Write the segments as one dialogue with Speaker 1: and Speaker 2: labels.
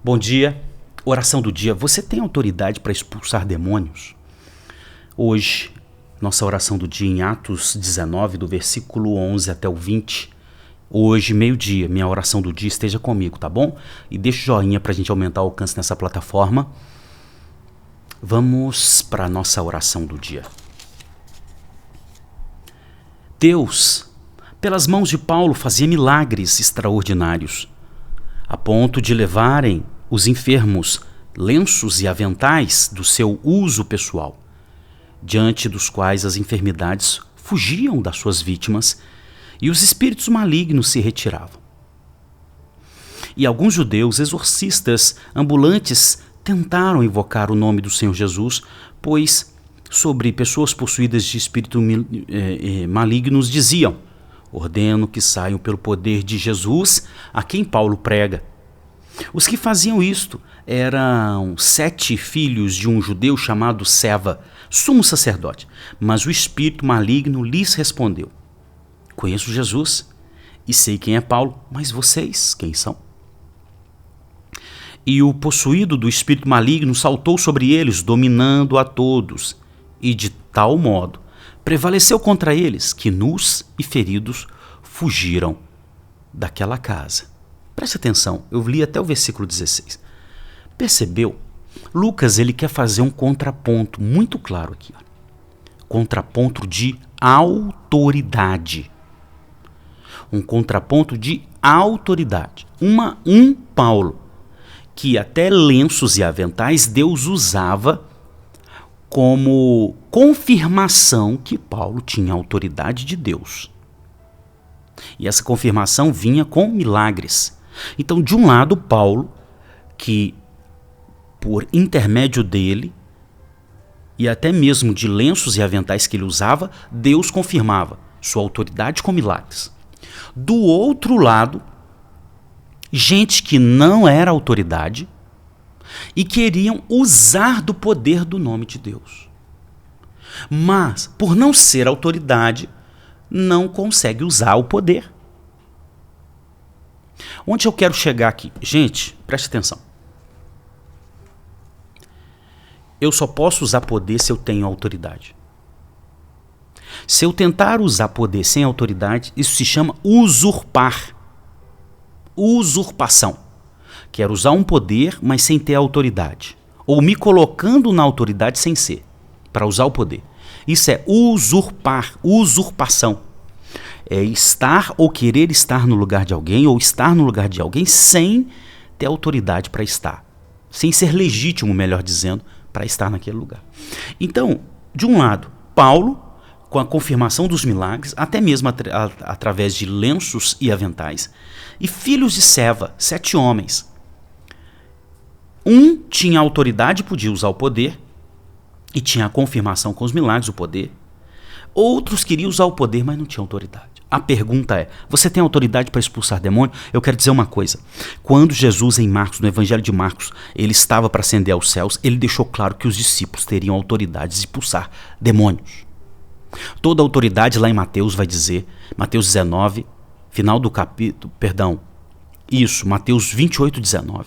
Speaker 1: Bom dia, oração do dia. Você tem autoridade para expulsar demônios? Hoje, nossa oração do dia em Atos 19, do versículo 11 até o 20. Hoje, meio-dia, minha oração do dia, esteja comigo, tá bom? E deixa o joinha para a gente aumentar o alcance nessa plataforma. Vamos para a nossa oração do dia. Deus, pelas mãos de Paulo, fazia milagres extraordinários, a ponto de levarem os enfermos lenços e aventais do seu uso pessoal, diante dos quais as enfermidades fugiam das suas vítimas e os espíritos malignos se retiravam. E alguns judeus exorcistas ambulantes tentaram invocar o nome do Senhor Jesus, pois sobre pessoas possuídas de espíritos malignos diziam: ordeno que saiam pelo poder de Jesus, a quem Paulo prega. Os que faziam isto eram 7 filhos de um judeu chamado Seva, sumo sacerdote. Mas o espírito maligno lhes respondeu: conheço Jesus e sei quem é Paulo, mas vocês quem são? E o possuído do espírito maligno saltou sobre eles, dominando a todos, e de tal modo prevaleceu contra eles que, nus e feridos, fugiram daquela casa. Preste atenção, eu li até o versículo 16. Percebeu? Lucas, ele quer fazer um contraponto muito claro aqui. Contraponto de autoridade. Um contraponto de autoridade. Um Paulo, que até lenços e aventais Deus usava como confirmação que Paulo tinha autoridade de Deus. E essa confirmação vinha com milagres. Então, de um lado, Paulo, que por intermédio dele, e até mesmo de lenços e aventais que ele usava, Deus confirmava sua autoridade com milagres. Do outro lado, gente que não era autoridade e queriam usar do poder do nome de Deus. Mas, por não ser autoridade, não consegue usar o poder. Onde eu quero chegar aqui? Gente, preste atenção. Eu só posso usar poder se eu tenho autoridade. Se eu tentar usar poder sem autoridade, isso se chama usurpar. Usurpação. Quero usar um poder, mas sem ter autoridade. Ou me colocando na autoridade sem ser, para usar o poder. Isso é usurpar, usurpação. É estar ou querer estar no lugar de alguém, ou estar no lugar de alguém sem ter autoridade para estar. Sem ser legítimo, melhor dizendo, para estar naquele lugar. Então, de um lado, Paulo, com a confirmação dos milagres, até mesmo através de lenços e aventais, e filhos de Seva, 7 homens. Um tinha autoridade e podia usar o poder, e tinha a confirmação com os milagres, o poder. Outros queriam usar o poder, mas não tinham autoridade. A pergunta é: você tem autoridade para expulsar demônio? Eu quero dizer uma coisa. Quando Jesus, em Marcos, no Evangelho de Marcos, ele estava para ascender aos céus, ele deixou claro que os discípulos teriam autoridade de expulsar demônios. Toda autoridade, lá em Mateus, vai dizer, Mateus 19, final do capítulo, Mateus 28, 19.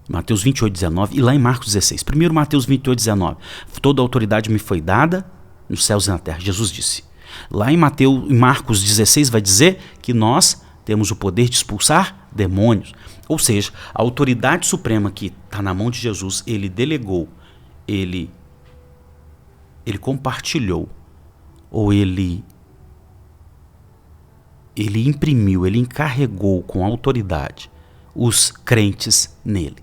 Speaker 1: Mateus 28, 19 e lá em Marcos 16. Primeiro Mateus 28, 19. Toda autoridade me foi dada nos céus e na terra. Jesus disse. Lá em Marcos 16 vai dizer que nós temos o poder de expulsar demônios. Ou seja, a autoridade suprema que está na mão de Jesus, ele delegou, ele compartilhou, ou ele imprimiu, ele encarregou com autoridade os crentes nele.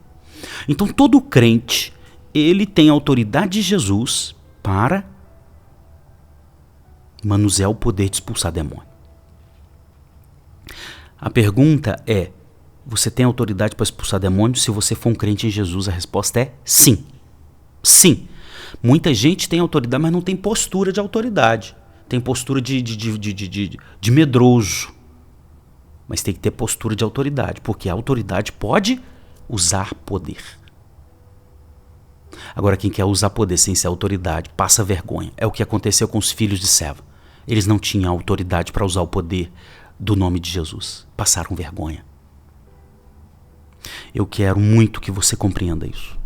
Speaker 1: Então todo crente, ele tem a autoridade de Jesus para manusear o poder de expulsar demônio. A pergunta é: você tem autoridade para expulsar demônio? Se você for um crente em Jesus, a resposta é sim. Sim. Muita gente tem autoridade, mas não tem postura de autoridade. Tem postura de medroso. Mas tem que ter postura de autoridade, porque a autoridade pode usar poder. Agora, quem quer usar poder sem ser autoridade, passa vergonha. É o que aconteceu com os filhos de Seva. Eles não tinham autoridade para usar o poder do nome de Jesus. Passaram vergonha. Eu quero muito que você compreenda isso.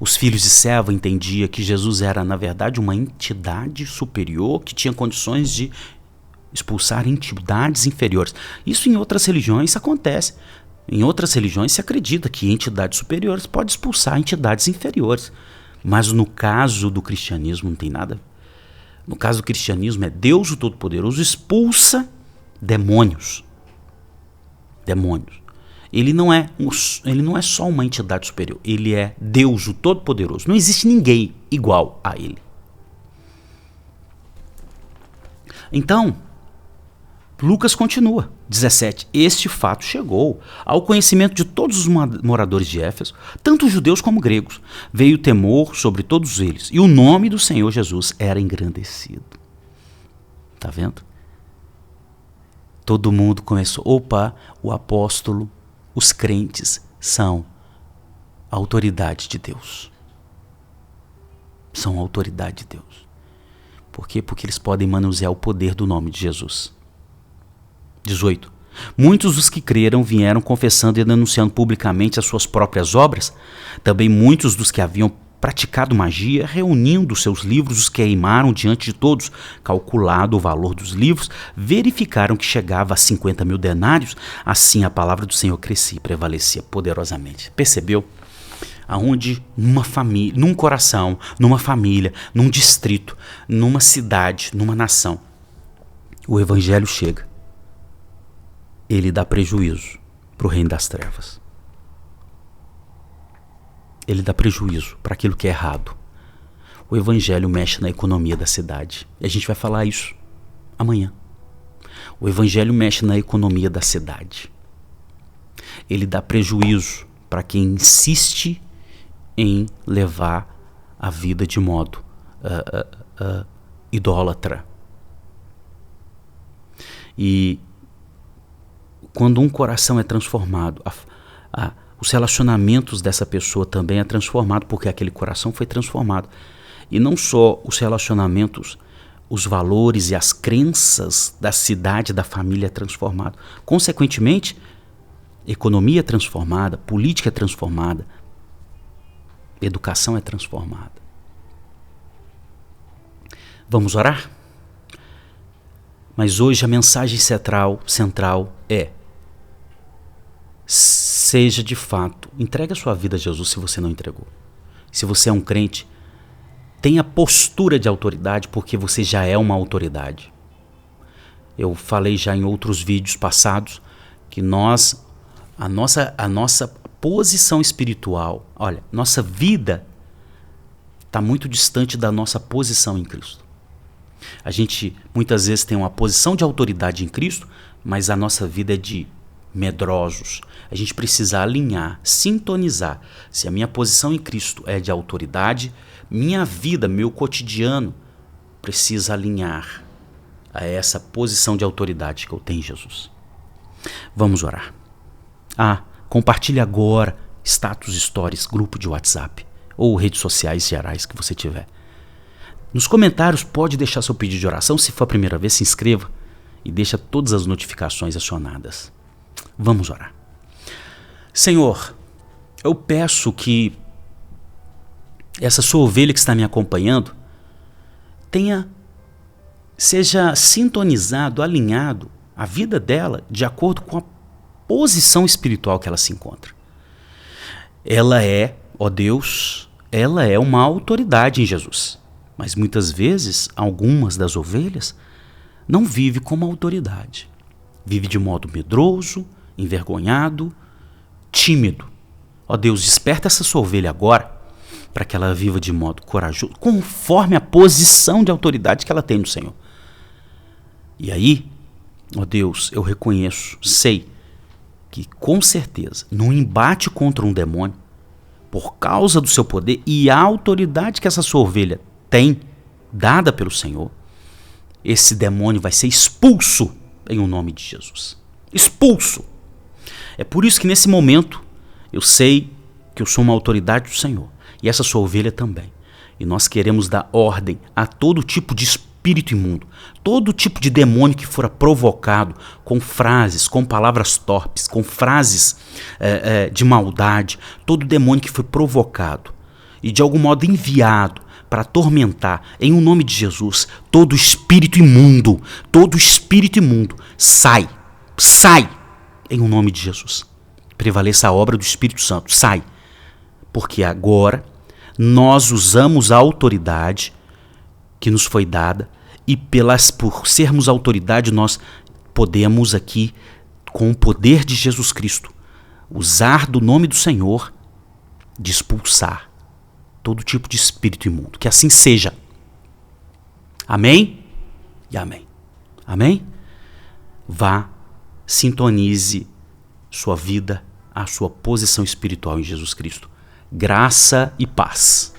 Speaker 1: Os filhos de Seva entendiam que Jesus era, na verdade, uma entidade superior que tinha condições de expulsar entidades inferiores. Isso em outras religiões acontece. Em outras religiões se acredita que entidades superiores podem expulsar entidades inferiores. Mas no caso do cristianismo não tem nada. No caso do cristianismo é Deus o Todo-Poderoso expulsa demônios. Demônios. Ele não é só uma entidade superior. Ele é Deus o Todo-Poderoso. Não existe ninguém igual a ele. Então, Lucas continua, 17. Este fato chegou ao conhecimento de todos os moradores de Éfeso, tanto judeus como gregos. Veio temor sobre todos eles, e o nome do Senhor Jesus era engrandecido. Tá vendo? Todo mundo começou, opa, o apóstolo, os crentes são a autoridade de Deus. São a autoridade de Deus. Por quê? Porque eles podem manusear o poder do nome de Jesus. 18. Muitos dos que creram vieram confessando e denunciando publicamente as suas próprias obras. Também muitos dos que haviam praticado magia, reunindo seus livros, os queimaram diante de todos. Calculado o valor dos livros, verificaram que chegava a 50 mil denários. Assim a palavra do Senhor crescia e prevalecia poderosamente. Percebeu? Aonde numa família, num coração, numa família, num distrito, numa cidade, numa nação, o evangelho chega. Ele dá prejuízo para o reino das trevas. Ele dá prejuízo para aquilo que é errado. O evangelho mexe na economia da cidade. E a gente vai falar isso amanhã. O evangelho mexe na economia da cidade. Ele dá prejuízo para quem insiste em levar a vida de modo idólatra. E quando um coração é transformado, os relacionamentos dessa pessoa também é transformado, porque aquele coração foi transformado. E não só os relacionamentos, os valores e as crenças da cidade, da família é transformado. Consequentemente, economia é transformada, política é transformada, educação é transformada. Vamos orar? Mas hoje a mensagem central é: seja de fato, entregue a sua vida a Jesus se você não entregou. Se você é um crente, tenha postura de autoridade, porque você já é uma autoridade. Eu falei já em outros vídeos passados que a nossa posição espiritual, olha, nossa vida está muito distante da nossa posição em Cristo. A gente muitas vezes tem uma posição de autoridade em Cristo, mas a nossa vida é de medrosos. A gente precisa alinhar, sintonizar. Se a minha posição em Cristo é de autoridade, minha vida, meu cotidiano precisa alinhar a essa posição de autoridade que eu tenho em Jesus. Vamos orar. Compartilhe agora status stories, grupo de WhatsApp ou redes sociais gerais que você tiver. Nos comentários pode deixar seu pedido de oração. Se for a primeira vez, se inscreva e deixa todas as notificações acionadas. Vamos orar. Senhor, eu peço que essa sua ovelha que está me acompanhando seja sintonizado, alinhado a vida dela de acordo com a posição espiritual que ela se encontra. Ela é, ó Deus, ela é uma autoridade em Jesus. Mas muitas vezes, algumas das ovelhas não vivem como autoridade. Vive de modo medroso, envergonhado, tímido. Ó Deus, desperta essa sua ovelha agora para que ela viva de modo corajoso, conforme a posição de autoridade que ela tem no Senhor. E aí, ó Deus, eu reconheço, sei que com certeza, no embate contra um demônio, por causa do seu poder e a autoridade que essa sua ovelha tem, dada pelo Senhor, esse demônio vai ser expulso em o nome de Jesus. Expulso. É por isso que nesse momento eu sei que eu sou uma autoridade do Senhor e essa sua ovelha também. E nós queremos dar ordem a todo tipo de espírito espírito imundo, todo tipo de demônio que fora provocado com frases, com palavras torpes, com frases de maldade, todo demônio que foi provocado e de algum modo enviado para atormentar, em o nome de Jesus, todo espírito imundo, sai, em o nome de Jesus. Prevaleça a obra do Espírito Santo, sai, porque agora nós usamos a autoridade que nos foi dada e por sermos autoridade nós podemos aqui, com o poder de Jesus Cristo, usar do nome do Senhor de expulsar todo tipo de espírito imundo. Que assim seja. Amém? E amém. Amém? Vá, sintonize sua vida à sua posição espiritual em Jesus Cristo. Graça e paz.